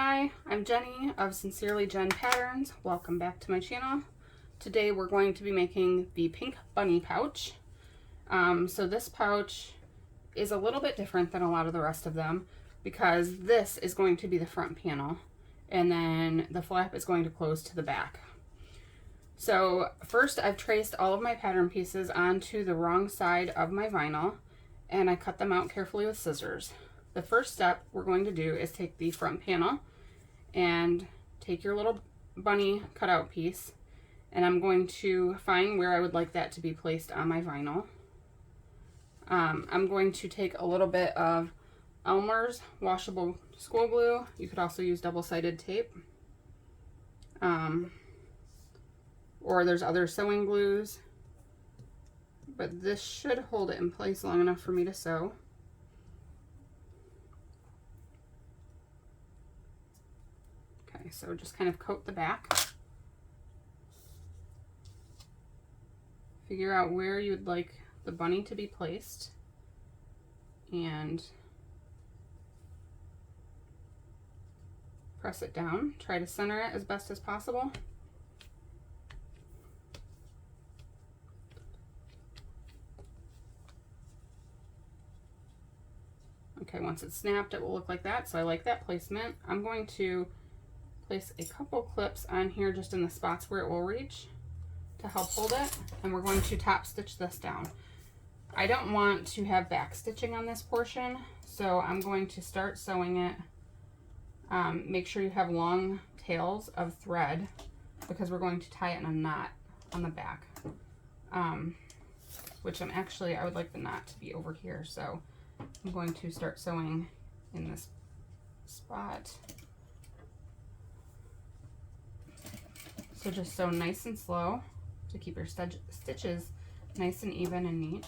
Hi, I'm Jenny of Sincerely Jen Patterns. Welcome back to my channel. Today we're going to be making the pink bunny pouch. So this pouch is a little bit different than a lot of the rest of them because this is going to be the front panel and then the flap is going to close to the back. So first I've traced all of my pattern pieces onto the wrong side of my vinyl and I cut them out carefully with scissors. The first step we're going to do is take the front panel and take your little bunny cutout piece, and I'm going to find where I would like that to be placed on my vinyl. I'm going to take a little bit of Elmer's washable school glue. You could also use double-sided tape. Or there's other sewing glues, but this should hold it in place long enough for me to sew. Okay, so just kind of coat the back. Figure out where you'd like the bunny to be placed and press it down. Try to center it as best as possible. Okay, once it's snapped, it will look like that, so I like that placement. I'm going to place a couple clips on here just in the spots where it will reach to help hold it, and we're going to top stitch this down. I don't want to have back stitching on this portion, so I'm going to start sewing it. Make sure you have long tails of thread because we're going to tie it in a knot on the back, which I would like the knot to be over here, so I'm going to start sewing in this spot. So just sew nice and slow to keep your stitches nice and even and neat.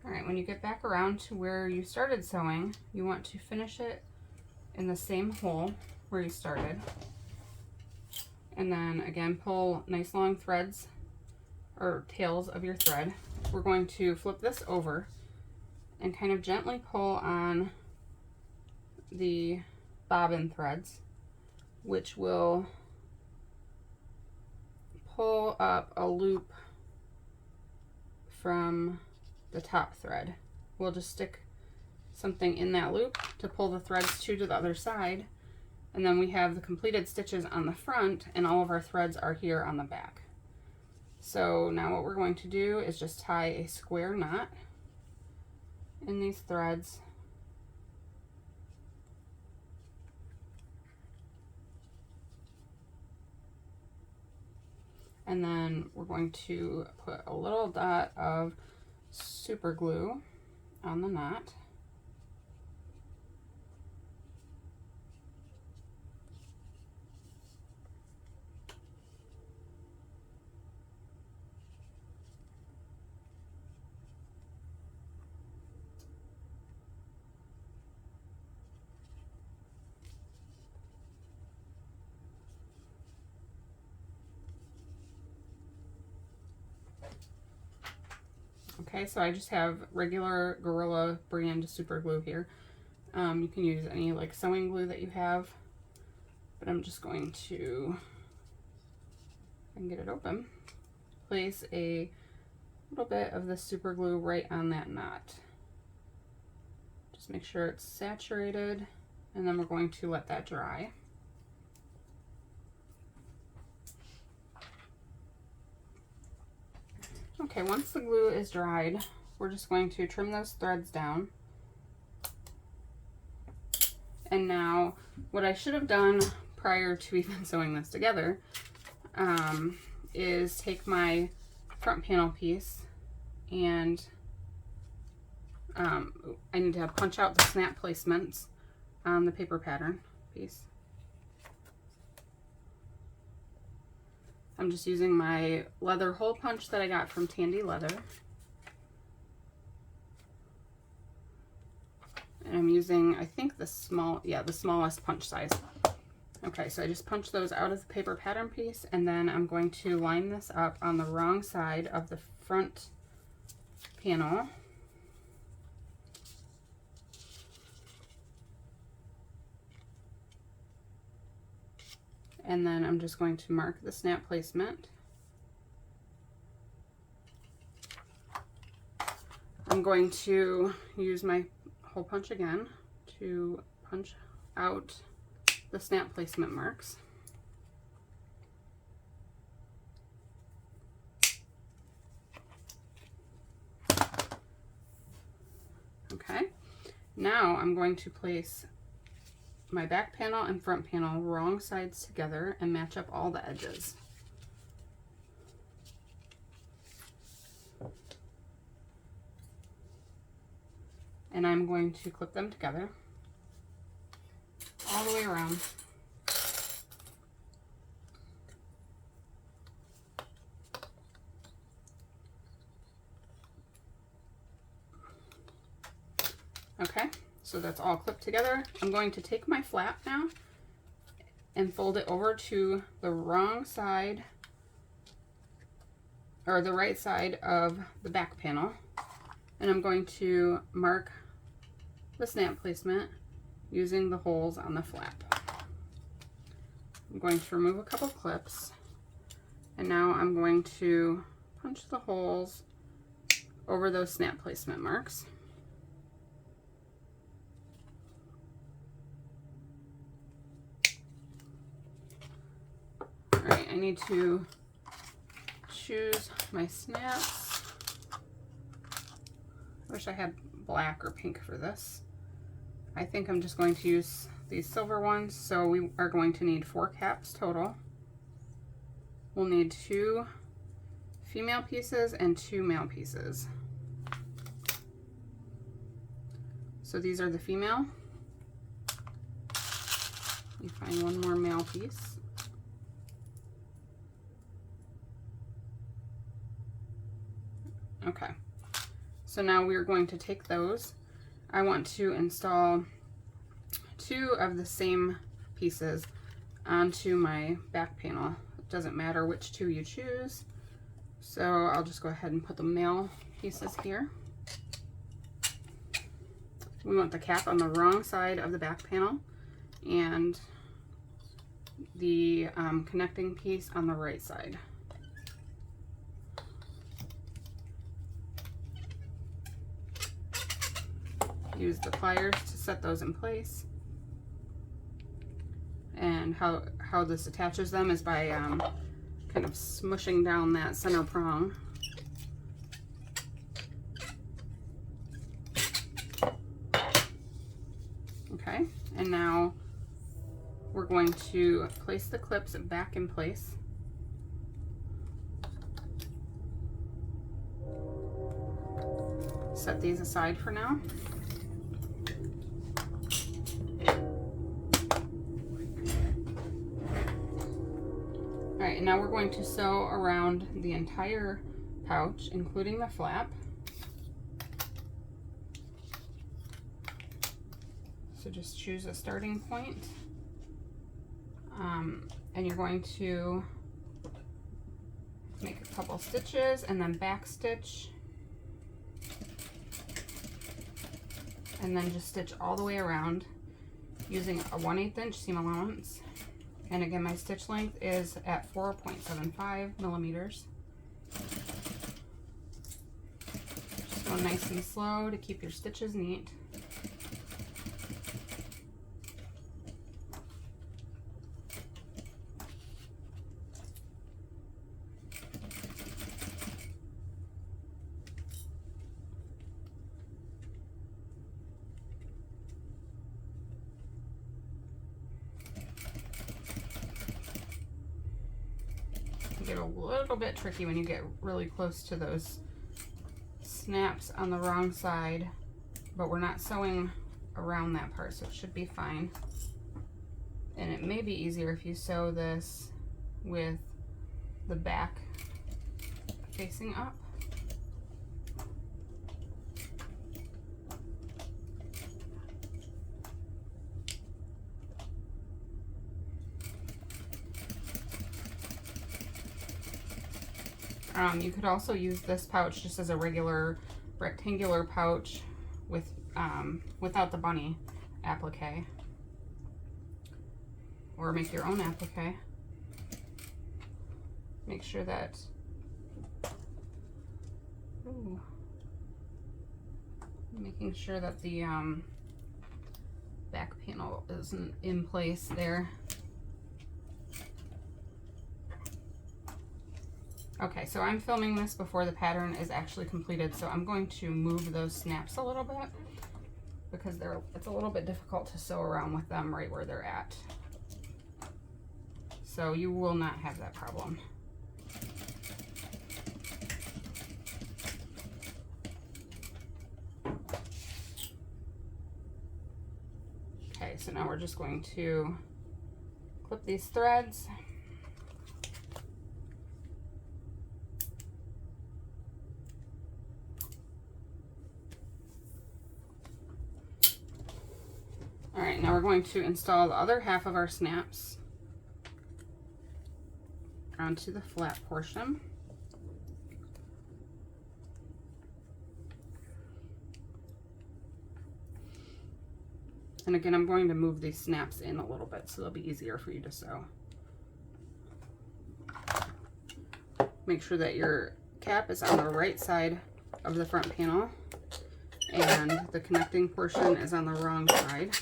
Alright, when you get back around to where you started sewing, you want to finish it in the same hole where you started. And then again, pull nice long threads or tails of your thread. We're going to flip this over and kind of gently pull on the bobbin threads, which will pull up a loop from the top thread. We'll just stick something in that loop to pull the threads to the other side, and then we have the completed stitches on the front and all of our threads are here on the back. So now what we're going to do is just tie a square knot in these threads. And then we're going to put a little dot of super glue on the knot. Okay, so I just have regular Gorilla brand super glue here. You can use any like sewing glue that you have, but I'm just going to, if I can get it open, place a little bit of the super glue right on that knot. Just make sure it's saturated, and then we're going to let that dry. Okay, once the glue is dried, we're just going to trim those threads down. And now, what I should have done prior to even sewing this together is take my front panel piece and I need to punch out the snap placements on the paper pattern piece. I'm just using my leather hole punch that I got from Tandy Leather. And I'm using, I think the smallest punch size. Okay, so I just punched those out of the paper pattern piece, and then I'm going to line this up on the wrong side of the front panel. And then I'm just going to mark the snap placement. I'm going to use my hole punch again to punch out the snap placement marks. Okay, now I'm going to place my back panel and front panel wrong sides together and match up all the edges. And I'm going to clip them together all the way around. Okay, so that's all clipped together. I'm going to take my flap now and fold it over to the wrong side, or the right side of the back panel. And I'm going to mark the snap placement using the holes on the flap. I'm going to remove a couple clips, and now I'm going to punch the holes over those snap placement marks. All right, I need to choose my snaps. I wish I had black or pink for this. I think I'm just going to use these silver ones, so we are going to need 4 caps total. We'll need 2 female pieces and 2 male pieces. So these are the female. You find one more male piece. Okay, so now we're going to take those. I want to install 2 of the same pieces onto my back panel. It doesn't matter which 2 you choose. So I'll just go ahead and put the male pieces here. We want the cap on the wrong side of the back panel and the connecting piece on the right side. Use the pliers to set those in place. And how this attaches them is by kind of smushing down that center prong. Okay, and now we're going to place the clips back in place. Set these aside for now. Alright, and now we're going to sew around the entire pouch, including the flap. So just choose a starting point. And you're going to make a couple stitches and then back stitch and then just stitch all the way around using a 1/8 inch seam allowance. And again, my stitch length is at 4.75 millimeters. Just go nice and slow to keep your stitches neat. Get a little bit tricky when you get really close to those snaps on the wrong side, but we're not sewing around that part, so it should be fine. And it may be easier if you sew this with the back facing up. You could also use this pouch just as a regular rectangular pouch with without the bunny applique, or make your own applique. Make sure that making sure that the back panel is in place there. Okay, so I'm filming this before the pattern is actually completed, so I'm going to move those snaps a little bit because it's a little bit difficult to sew around with them right where they're at. So you will not have that problem. Okay, so now we're just going to clip these threads. All right, now we're going to install the other half of our snaps onto the flat portion. And again, I'm going to move these snaps in a little bit so they'll be easier for you to sew. Make sure that your cap is on the right side of the front panel and the connecting portion is on the wrong side.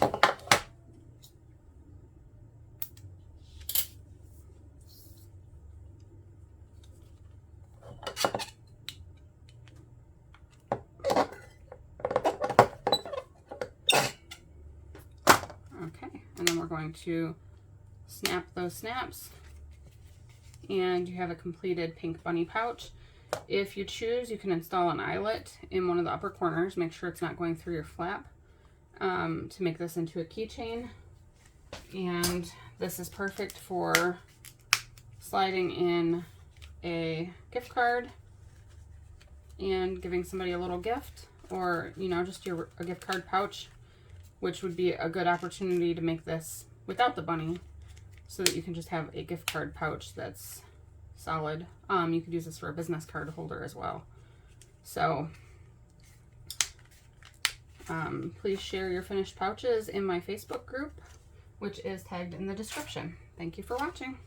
Okay, and then we're going to snap those snaps, and you have a completed pink bunny pouch. If you choose, you can install an eyelet in one of the upper corners. Make sure it's not going through your flap to make this into a keychain. And this is perfect for sliding in a gift card and giving somebody a little gift, or just a gift card pouch, which would be a good opportunity to make this without the bunny so that you can just have a gift card pouch that's solid. You could use this for a business card holder as well. So please share your finished pouches in my Facebook group, which is tagged in the description. Thank you for watching.